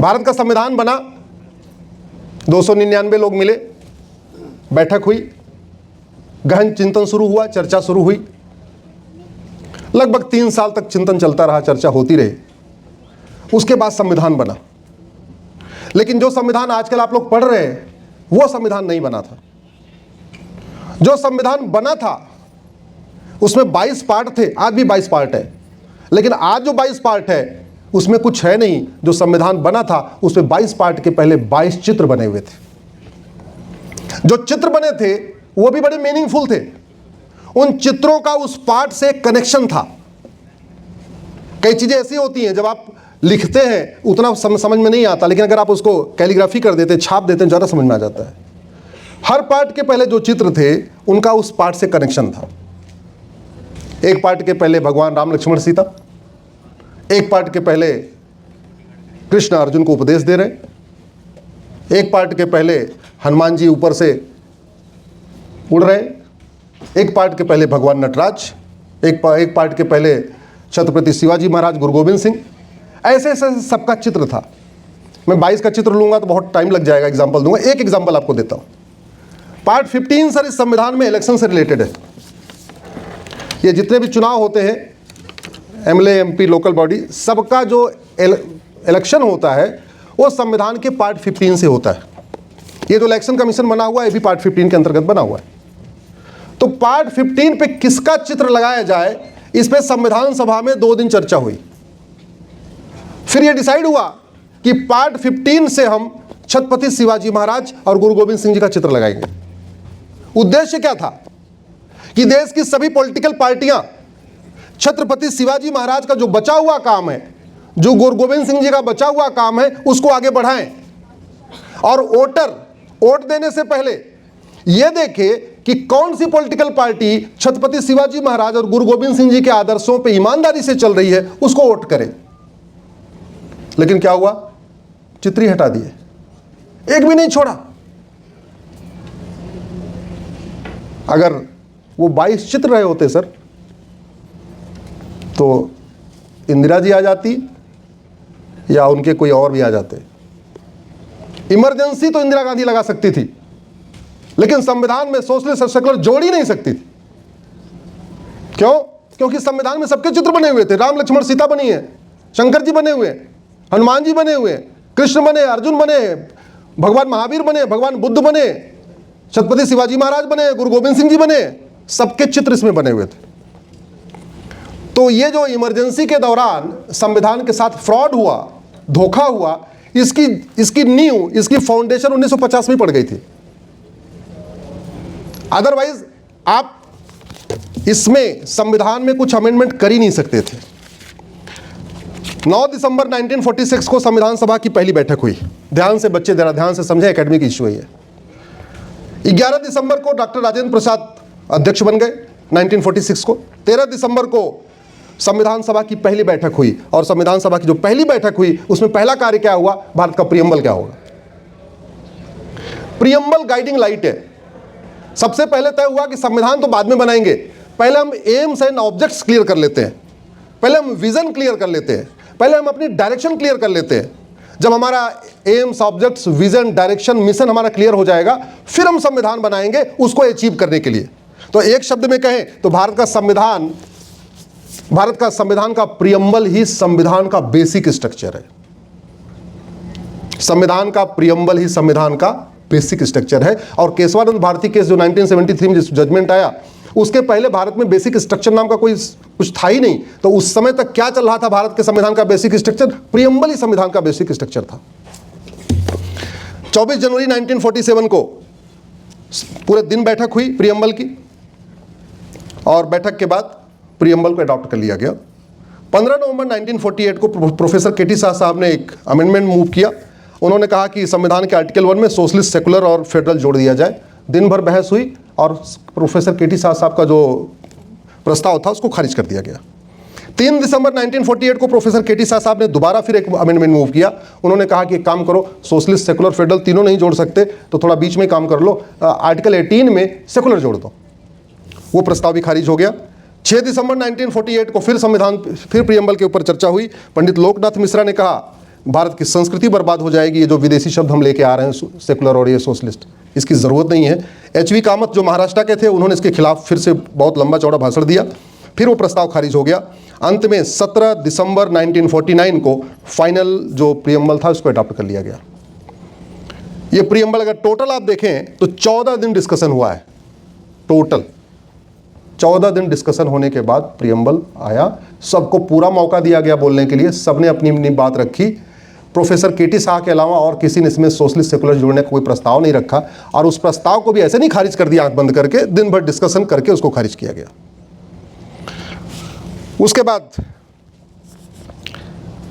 भारत का संविधान बना, 299 लोग मिले, बैठक हुई, गहन चिंतन शुरू हुआ, चर्चा शुरू हुई। लगभग 3 साल तक चिंतन चलता रहा, चर्चा होती रही। उसके बाद संविधान बना। लेकिन जो संविधान आजकल आप लोग पढ़ रहे हैं वो संविधान नहीं बना था। जो संविधान बना था उसमें 22 पार्ट थे, आज भी 22 पार्ट है, लेकिन आज जो 22 पार्ट है उसमें कुछ है नहीं। जो संविधान बना था उसमें 22 पार्ट के पहले 22 चित्र बने हुए थे। जो चित्र बने थे वो भी बड़े मीनिंगफुल थे। उन चित्रों का उस पार्ट से कनेक्शन था। कई चीजें ऐसी होती हैं जब आप लिखते हैं उतना समझ में नहीं आता, लेकिन अगर आप उसको कैलीग्राफी कर देते, छाप देते हैं, ज़्यादा समझ में आ जाता है। हर पार्ट के पहले जो चित्र थे उनका उस पार्ट से कनेक्शन था। एक पार्ट के पहले भगवान राम लक्ष्मण सीता, एक पार्ट के पहले कृष्ण अर्जुन को उपदेश दे रहे, एक पार्ट के पहले हनुमान जी ऊपर से उड़ रहे, एक पार्ट के पहले भगवान नटराज, एक पार्ट के पहले छत्रपति शिवाजी महाराज, गुरु गोविंद सिंह। ऐसे ऐसे सबका चित्र था। मैं 22 का चित्र लूंगा तो बहुत टाइम लग जाएगा, एग्जाम्पल दूंगा। एक एग्जाम्पल आपको देता हूं। पार्ट 15 सर इस संविधान में इलेक्शन से रिलेटेड है। ये जितने भी चुनाव होते हैं, एमएलए, एमपी, लोकल बॉडी, सबका जो इलेक्शन होता है वो संविधान के पार्ट 15 से होता है। ये जो इलेक्शन कमीशन बना हुआ है ये भी पार्ट 15 के अंतर्गत बना हुआ है। तो पार्ट 15 पे किसका चित्र लगाया जाए, इस पे संविधान सभा में 2 दिन चर्चा हुई। फिर यह डिसाइड हुआ कि पार्ट 15 से हम छत्रपति शिवाजी महाराज और गुरु गोविंद सिंह जी का चित्र लगाएंगे। उद्देश्य क्या था कि देश की सभी पॉलिटिकल पार्टियां छत्रपति शिवाजी महाराज का जो बचा हुआ काम है, जो गुरु गोविंद सिंह जी का बचा हुआ काम है, उसको आगे बढ़ाएं। और वोटर वोट देने से पहले यह देखे कि कौन सी पॉलिटिकल पार्टी छत्रपति शिवाजी महाराज और गुरु गोविंद सिंह जी के आदर्शों पर ईमानदारी से चल रही है, उसको वोट करे। लेकिन क्या हुआ, चित्र ही हटा दिए, एक भी नहीं छोड़ा। अगर वो 22 चित्र रहे होते सर तो इंदिरा जी आ जाती या उनके कोई और भी आ जाते। इमरजेंसी तो इंदिरा गांधी लगा सकती थी, लेकिन संविधान में सोशलिस्ट और सेकुलर जोड़ ही नहीं सकती थी। क्यों? क्योंकि संविधान में सबके चित्र बने हुए थे। राम लक्ष्मण सीता बनी है, शंकर जी बने हुए, हनुमान जी बने हुए, कृष्ण बने, अर्जुन बने, भगवान महावीर बने, भगवान बुद्ध बने, छत्रपति शिवाजी महाराज बने, गुरु गोविंद सिंह जी बने, सबके चित्र इसमें बने हुए थे। तो ये जो इमरजेंसी के दौरान संविधान के साथ फ्रॉड हुआ, धोखा हुआ, इसकी नींव, इसकी फाउंडेशन 1950 में पड़ गई थी। अदरवाइज आप इसमें संविधान में कुछ अमेंडमेंट कर ही नहीं सकते थे। 9 दिसंबर 1946 को संविधान सभा की पहली बैठक हुई। ध्यान से बच्चे जरा ध्यान से समझे, एकेडमिक इश्यू है ये। 11 दिसंबर को डॉक्टर राजेंद्र प्रसाद अध्यक्ष बन गए 1946 को। 13 दिसंबर को संविधान सभा की पहली बैठक हुई, और संविधान सभा की जो पहली बैठक हुई उसमें पहला कार्य क्या हुआ, भारत का प्रियम्बल क्या होगा। प्रियम्बल गाइडिंग लाइट है। सबसे पहले तय हुआ कि संविधान तो बाद में बनाएंगे, पहले हम एम्स एंड ऑब्जेक्ट्स क्लियर कर लेते हैं, पहले हम विजन क्लियर कर लेते हैं, पहले हम अपनी डायरेक्शन क्लियर कर लेते हैं। जब हमारा AIIMS, objects, vision, direction, mission हमारा क्लियर हो जाएगा, फिर हम संविधान बनाएंगे उसको अचीव करने के लिए। तो एक शब्द में कहें तो भारत का संविधान का प्रियम्बल ही संविधान का बेसिक स्ट्रक्चर है। संविधान का प्रियम्बल ही संविधान का बेसिक स्ट्रक्चर है। और केशवानंद भारती केस जो 1973 में जजमेंट आया, उसके पहले भारत में बेसिक स्ट्रक्चर नाम का कोई कुछ था ही नहीं। तो उस समय तक क्या चल रहा था भारत के संविधान का बेसिक स्ट्रक्चर? प्रियम्बल ही संविधान का बेसिक स्ट्रक्चर था। 24 जनवरी 1947 को पूरे दिन बैठक हुई प्रियम्बल की, और बैठक के बाद प्रियम्बल को अडॉप्ट कर लिया गया। 15 नवंबर 1948 को प्रोफेसर केटी शाह साहब ने एक अमेंडमेंट मूव किया। उन्होंने कहा कि संविधान के आर्टिकल 1 में सोशलिस्ट, सेकुलर और फेडरल जोड़ दिया जाए। दिन भर बहस हुई और प्रोफेसर केटी शाह साहब का जो प्रस्ताव था उसको खारिज कर दिया गया। 3 दिसंबर 1948 को प्रोफेसर केटी शाह साहब ने दोबारा फिर एक अमेंडमेंट मूव किया। उन्होंने कहा कि एक काम करो, सोशलिस्ट, सेकुलर, फेडरल तीनों नहीं जोड़ सकते तो थोड़ा बीच में काम कर लो, आर्टिकल 18 में सेकुलर जोड़ दो। वो प्रस्ताव भी खारिज हो गया। 6 दिसंबर 1948 को फिर प्रियम्बल के ऊपर चर्चा हुई। पंडित लोकनाथ मिश्रा ने कहा भारत की संस्कृति बर्बाद हो जाएगी। ये जो विदेशी शब्द हम लेके आ रहे हैं, सेकुलर और ये सोशलिस्ट, इसकी ज़रूरत नहीं है। एच.वी. कामत जो महाराष्ट्र के थे, उन्होंने इसके खिलाफ फिर से बहुत लंबा चौड़ा भाषण दिया, फिर वो प्रस्ताव खारिज हो गया। अंत में 17 दिसंबर 1949 को फाइनल जो प्रीएम्बल था उसको अडॉप्ट कर लिया गया। ये प्रीएम्बल अगर टोटल आप देखें तो 14 दिन डिस्कशन हुआ है। टोटल 14 दिन डिस्कशन होने के बाद प्रीएम्बल आया। सबको पूरा मौका दिया गया बोलने के लिए, सबने अपनी अपनी बात रखी। Professor K.T.. शाह के अलावा और किसी ने इसमें सोशलिस्ट सेकुलर जोड़ने का कोई प्रस्ताव नहीं रखा, और उस प्रस्ताव को भी ऐसे नहीं खारिज कर दिया आंख बंद करके, दिन भर डिस्कशन करके उसको खारिज किया गया। उसके बाद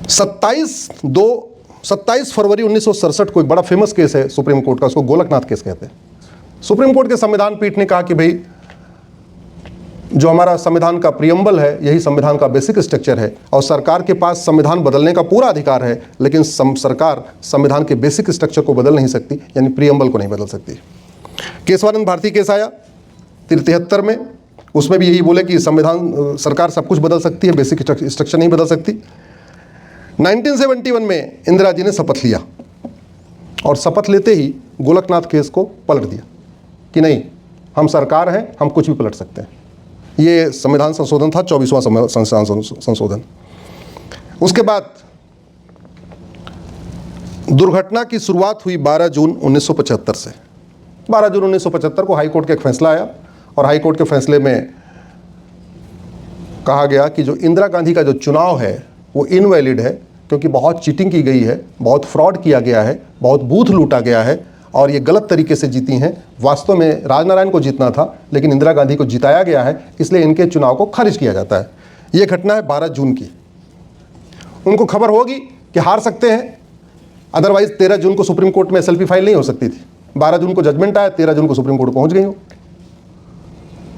27 फरवरी 1967 को एक बड़ा फेमस केस है सुप्रीम कोर्ट का, उसको गोलकनाथ केस कहते हैं। सुप्रीम कोर्ट के संविधान पीठ ने कहा कि भाई जो हमारा संविधान का प्रीएम्बल है यही संविधान का बेसिक स्ट्रक्चर है, और सरकार के पास संविधान बदलने का पूरा अधिकार है, लेकिन सरकार संविधान के बेसिक स्ट्रक्चर को बदल नहीं सकती, यानी प्रीएम्बल को नहीं बदल सकती। केशवानंद भारती केस आया 73 में, उसमें भी यही बोले कि संविधान सरकार सब कुछ बदल सकती है, बेसिक स्ट्रक्चर नहीं बदल सकती। 1971 में इंदिरा जी ने शपथ लिया, और शपथ लेते ही गोलकनाथ केस को पलट दिया कि नहीं, हम सरकार हैं, हम कुछ भी पलट सकते हैं। ये संविधान संशोधन था, 24वां संविधान संशोधन। उसके बाद दुर्घटना की शुरुआत हुई 12 जून 1975 से। 12 जून 1975 को हाई कोर्ट का एक फैसला आया, और हाई कोर्ट के फैसले में कहा गया कि जो इंदिरा गांधी का जो चुनाव है वो इनवैलिड है, क्योंकि बहुत चीटिंग की गई है, बहुत फ्रॉड किया गया है, बहुत बूथ लूटा गया है, और ये गलत तरीके से जीती हैं। वास्तव में राजनारायण को जीतना था, लेकिन इंदिरा गांधी को जिताया गया है, इसलिए इनके चुनाव को खारिज किया जाता है। ये घटना है 12 जून की। उनको खबर होगी कि हार सकते हैं, अदरवाइज 13 जून को सुप्रीम कोर्ट में एसएलपी फाइल नहीं हो सकती थी। 12 जून को जजमेंट आया, 13 जून को सुप्रीम कोर्ट पहुंच गई हो।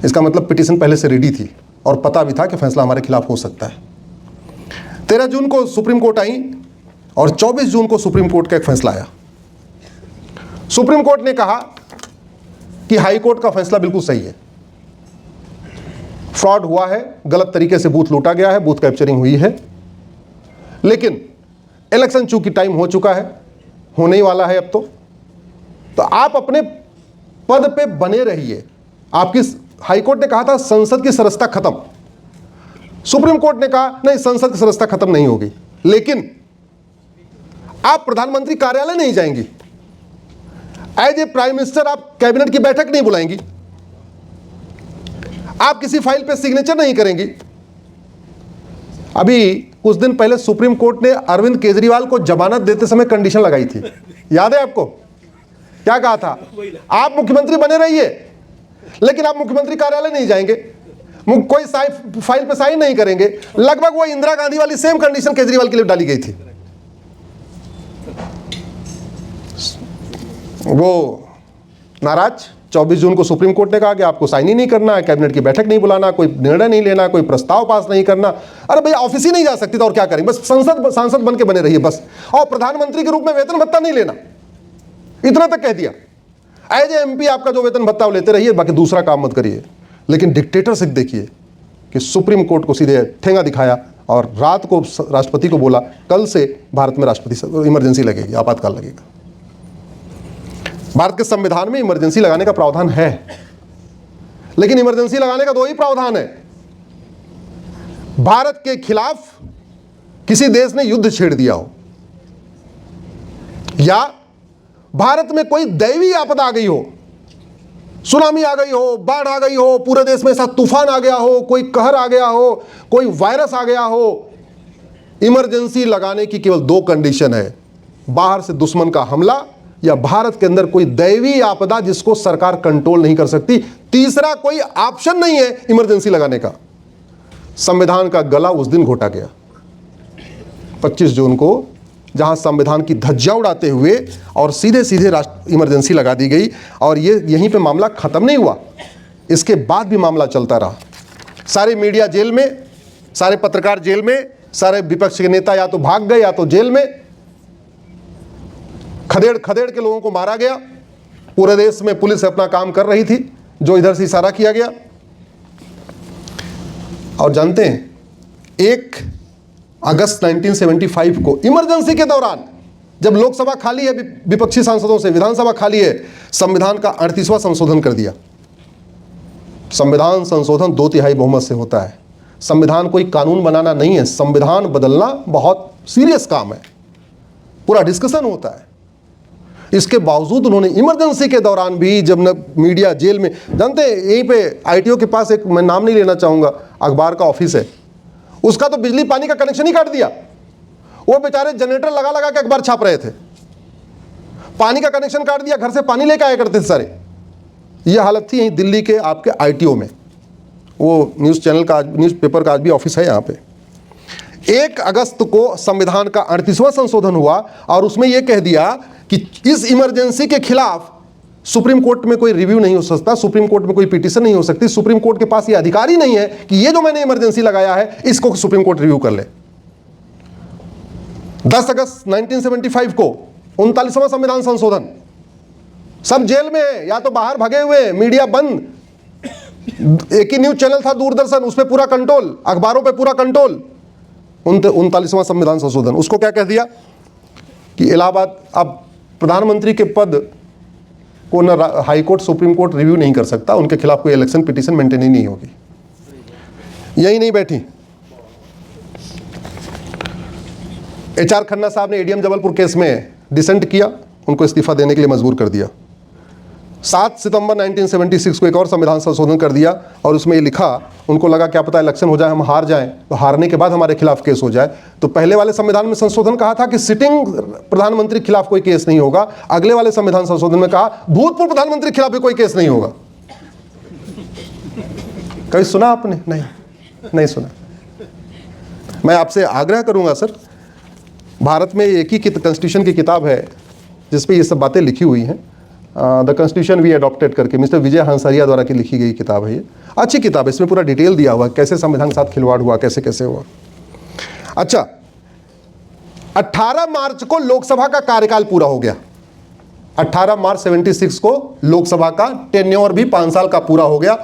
इसका मतलब पिटीशन पहले से रेडी थी, और पता भी था कि फैसला हमारे खिलाफ हो सकता है। 13 जून को सुप्रीम कोर्ट आई, और 24 जून को सुप्रीम कोर्ट का एक फैसला आया। सुप्रीम कोर्ट ने कहा कि हाई कोर्ट का फैसला बिल्कुल सही है, फ्रॉड हुआ है, गलत तरीके से बूथ लूटा गया है, बूथ कैप्चरिंग हुई है, लेकिन इलेक्शन चूंकि टाइम हो चुका है, होने ही वाला है अब तो आप अपने पद पे बने रहिए। आपकी हाई कोर्ट ने कहा था संसद की सदस्यता खत्म, सुप्रीम कोर्ट ने कहा नहीं, संसद की सदस्यता खत्म नहीं होगी, लेकिन आप प्रधानमंत्री कार्यालय नहीं जाएंगी, एज ए प्राइम मिनिस्टर आप कैबिनेट की बैठक नहीं बुलाएंगी, आप किसी फाइल पे सिग्नेचर नहीं करेंगी। अभी कुछ दिन पहले सुप्रीम कोर्ट ने अरविंद केजरीवाल को जमानत देते समय कंडीशन लगाई थी, याद है आपको? क्या कहा था? आप मुख्यमंत्री बने रहिए, लेकिन आप मुख्यमंत्री कार्यालय नहीं जाएंगे, कोई फाइल पे साइन नहीं करेंगे। लगभग वो इंदिरा गांधी वाली सेम कंडीशन केजरीवाल के लिए डाली गई थी। वो नाराज। 24 जून को सुप्रीम कोर्ट ने कहा कि आपको साइन ही नहीं करना है, कैबिनेट की बैठक नहीं बुलाना, कोई निर्णय नहीं लेना, कोई प्रस्ताव पास नहीं करना। अरे भाई ऑफिस ही नहीं जा सकती तो और क्या करेंगे, बस सांसद बन के बने रहिए बस, और प्रधानमंत्री के रूप में वेतन भत्ता नहीं लेना, इतना तक कह दिया। एज ए एमपी आपका जो वेतन भत्ता लेते रहिए, बाकी दूसरा काम मत करिए। लेकिन डिक्टेटरशिप देखिए कि सुप्रीम कोर्ट को सीधे ठेंगा दिखाया, और रात को राष्ट्रपति को बोला कल से भारत में राष्ट्रपति इमरजेंसी लगेगी, आपातकाल लगेगा। भारत के संविधान में इमरजेंसी लगाने का प्रावधान है, लेकिन इमरजेंसी लगाने का दो ही प्रावधान है। भारत के खिलाफ किसी देश ने युद्ध छेड़ दिया हो, या भारत में कोई दैवीय आपदा आ गई हो, सुनामी आ गई हो, बाढ़ आ गई हो, पूरे देश में ऐसा तूफान आ गया हो, कोई कहर आ गया हो, कोई वायरस आ गया हो। इमरजेंसी लगाने की केवल दो कंडीशन है, बाहर से दुश्मन का हमला, या भारत के अंदर कोई दैवीय आपदा जिसको सरकार कंट्रोल नहीं कर सकती। तीसरा कोई ऑप्शन नहीं है इमरजेंसी लगाने का। संविधान का गला उस दिन घोटा गया 25 जून को, जहां संविधान की धज्जियां उड़ाते हुए और सीधे सीधे इमरजेंसी लगा दी गई। और ये यहीं पे मामला खत्म नहीं हुआ, इसके बाद भी मामला चलता रहा। सारे मीडिया जेल में, सारे पत्रकार जेल में, सारे विपक्ष के नेता या तो भाग गए या तो जेल में। खदेड़ खदेड़ के लोगों को मारा गया। पूरे देश में पुलिस अपना काम कर रही थी, जो इधर से इशारा किया गया। और जानते हैं, एक अगस्त 1975 को इमरजेंसी के दौरान, जब लोकसभा खाली है विपक्षी सांसदों से, विधानसभा खाली है, संविधान का 38वां संशोधन कर दिया। संविधान संशोधन 2/3 बहुमत से होता है। संविधान कोई कानून बनाना नहीं है, संविधान बदलना बहुत सीरियस काम है, पूरा डिस्कशन होता है। इसके बावजूद उन्होंने इमरजेंसी के दौरान भी, जब न मीडिया जेल में, जानते हैं यहीं पे आईटीओ के पास एक, मैं नाम नहीं लेना चाहूँगा, अखबार का ऑफिस है, उसका तो बिजली पानी का कनेक्शन ही काट दिया। वो बेचारे जनरेटर लगा लगा के अखबार छाप रहे थे, पानी का कनेक्शन काट दिया, घर से पानी लेकर आया करते थे सारे। ये हालत थी यहीं दिल्ली के आपके आईटीओ में। वो न्यूज़ चैनल का, न्यूज़पेपर का आज भी ऑफिस है यहाँ पे। 1 अगस्त को संविधान का 38वां संशोधन हुआ और उसमें यह कह दिया कि इस इमरजेंसी के खिलाफ सुप्रीम कोर्ट में कोई रिव्यू नहीं हो सकता, सुप्रीम कोर्ट में कोई पिटीशन नहीं हो सकती, सुप्रीम कोर्ट के पास ये अधिकार ही नहीं है कि ये जो मैंने इमरजेंसी लगाया है इसको सुप्रीम कोर्ट रिव्यू कर ले। 10 अगस्त 1975 को 39वां संविधान संशोधन, सब जेल में है या तो बाहर भगे हुए, मीडिया बंद, एक ही न्यूज चैनल था दूरदर्शन, उस पर पूरा कंट्रोल, अखबारों पे पूरा कंट्रोल। 39वां संविधान संशोधन, उसको क्या कह दिया कि इलाहाबाद, अब प्रधानमंत्री के पद को न high court supreme court review नहीं कर सकता, उनके खिलाफ कोई इलेक्शन पिटीशन मेंटेन ही नहीं होगी। यही नहीं बैठी, HR खन्ना साहब ने एडीएम जबलपुर केस में डिसेंट किया, उनको इस्तीफा देने के लिए मजबूर कर दिया। 7 सितंबर 1976 को एक और संविधान संशोधन कर दिया और उसमें ये लिखा, उनको लगा क्या पता इलेक्शन हो जाए, हम हार जाएं, तो हारने के बाद हमारे खिलाफ केस हो जाए। तो पहले वाले संविधान में संशोधन कहा था कि सिटिंग प्रधानमंत्री के खिलाफ कोई केस नहीं होगा, अगले वाले संविधान संशोधन में कहा भूतपूर्व प्रधानमंत्री के खिलाफ भी कोई केस नहीं होगा। कभी सुना आपने? नहीं सुना। मैं आपसे आग्रह करूंगा सर, भारत में एक ही कॉन्स्टिट्यूशन की किताब है जिसपे ये सब बातें लिखी हुई हैं, द कॉन्स्टिट्यूशन वी अडॉप्टेड करके मिस्टर विजय हंसरिया द्वारा की लिखी गई किताब है। ये अच्छी किताब है, इसमें पूरा डिटेल दिया हुआ कैसे संविधान के साथ खिलवाड़ हुआ, कैसे कैसे हुआ। अच्छा, 18 मार्च को लोकसभा का कार्यकाल पूरा हो गया। 18 मार्च 76 को लोकसभा का टेन्योर भी 5 साल का पूरा हो गया।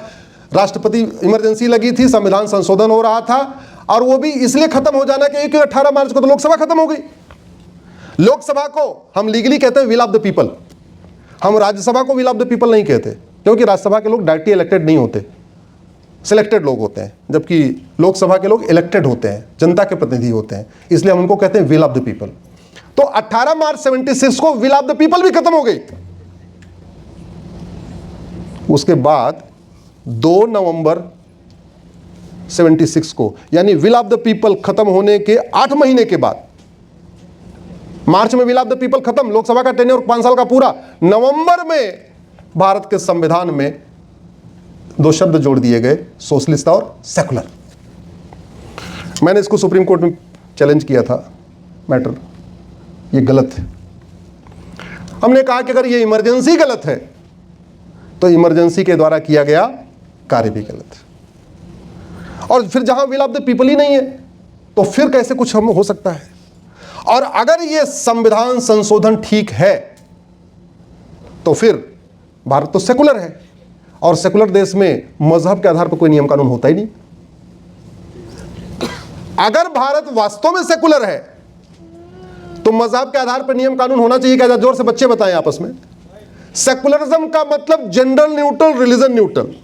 राष्ट्रपति इमरजेंसी लगी थी, संविधान संशोधन हो रहा था, और वो भी इसलिए खत्म हो जाना कि 18 मार्च को तो लोकसभा खत्म हो गई। लोकसभा को हम लीगली कहते हैं विल ऑफ द पीपल, हम राज्यसभा को विल ऑफ द पीपल नहीं कहते, क्योंकि राज्यसभा के लोग डायरेक्टली इलेक्टेड नहीं होते, सिलेक्टेड लोग होते हैं, जबकि लोकसभा के लोग इलेक्टेड होते हैं, जनता के प्रतिनिधि होते हैं, इसलिए हम उनको कहते हैं विल ऑफ द पीपल। तो 18 मार्च 76 को विल ऑफ द पीपल भी खत्म हो गई। उसके बाद 2 नवंबर 76 को, यानी विल ऑफ द पीपल खत्म होने के 8 महीने के बाद, मार्च में विल ऑफ द पीपल खत्म, लोकसभा का टेन्योर 5 साल का पूरा, नवंबर में भारत के संविधान में 2 शब्द जोड़ दिए गए, सोशलिस्ट और सेकुलर। मैंने इसको सुप्रीम कोर्ट में चैलेंज किया था मैटर, ये गलत है। हमने कहा कि अगर ये इमरजेंसी गलत है तो इमरजेंसी के द्वारा किया गया कार्य भी गलत है, और फिर जहां विल ऑफ द पीपल ही नहीं है तो फिर कैसे कुछ हम हो सकता है। और अगर ये संविधान संशोधन ठीक है तो फिर भारत तो सेकुलर है, और सेकुलर देश में मजहब के आधार पर कोई नियम कानून होता ही नहीं। अगर भारत वास्तव में सेकुलर है तो मजहब के आधार पर नियम कानून होना चाहिए क्या? जोर से बच्चे बताएं आपस में। सेकुलरिज्म का मतलब gender neutral, religion neutral.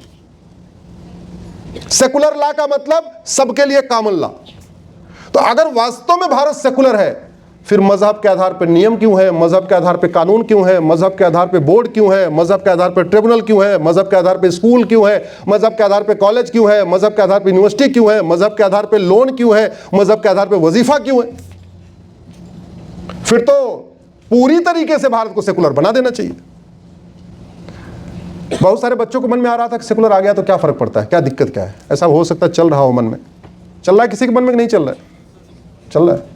Secular law का मतलब सबके लिए कॉमन लॉ। तो अगर वास्तव में भारत सेकुलर है, फिर मजहब के आधार पर नियम क्यों है, मजहब के आधार पर कानून क्यों है, मजहब के आधार पर बोर्ड क्यों है, मजहब के आधार पर ट्रिब्यूनल क्यों है, मजहब के आधार पर स्कूल क्यों है, मजहब के आधार पर कॉलेज क्यों है, मजहब के आधार पर यूनिवर्सिटी क्यों है, मजहब के आधार पर लोन क्यों है, मजहब के आधार पर वजीफा क्यों है? फिर तो पूरी तरीके से भारत को सेकुलर बना देना चाहिए। बहुत सारे बच्चों को मन में आ रहा था कि सेकुलर आ गया तो क्या फर्क पड़ता है, क्या दिक्कत क्या है, ऐसा हो सकता है चल रहा हो मन में, चल रहा है, किसी के मन में नहीं चल रहा है, चल रहा है।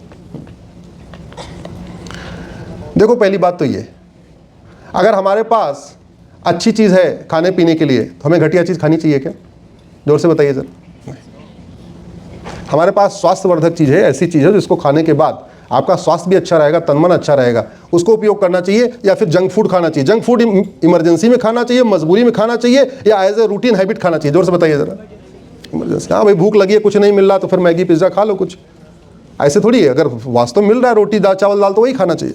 देखो पहली बात तो ये, अगर हमारे पास अच्छी चीज़ है खाने पीने के लिए तो हमें घटिया चीज़ खानी चाहिए क्या? जोर से बताइए सर। हमारे पास स्वास्थ्यवर्धक चीज़ है, ऐसी चीज़ है जिसको खाने के बाद आपका स्वास्थ्य भी अच्छा रहेगा, तन मन अच्छा रहेगा, उसको उपयोग करना चाहिए, या फिर जंक फूड खाना चाहिए? जंक फूड इमरजेंसी में खाना चाहिए, मजबूरी में खाना चाहिए, या एज ए रूटीन हैबिट खाना चाहिए? जोर से बताइए ज़रा। इमरजेंसी, हाँ भाई भूख लगी है, कुछ नहीं मिल रहा तो फिर मैगी पिज्ज़ा खा लो कुछ, ऐसे थोड़ी है, अगर वास्तव में मिल रहा है रोटी दाल चावल दाल तो वही खाना चाहिए।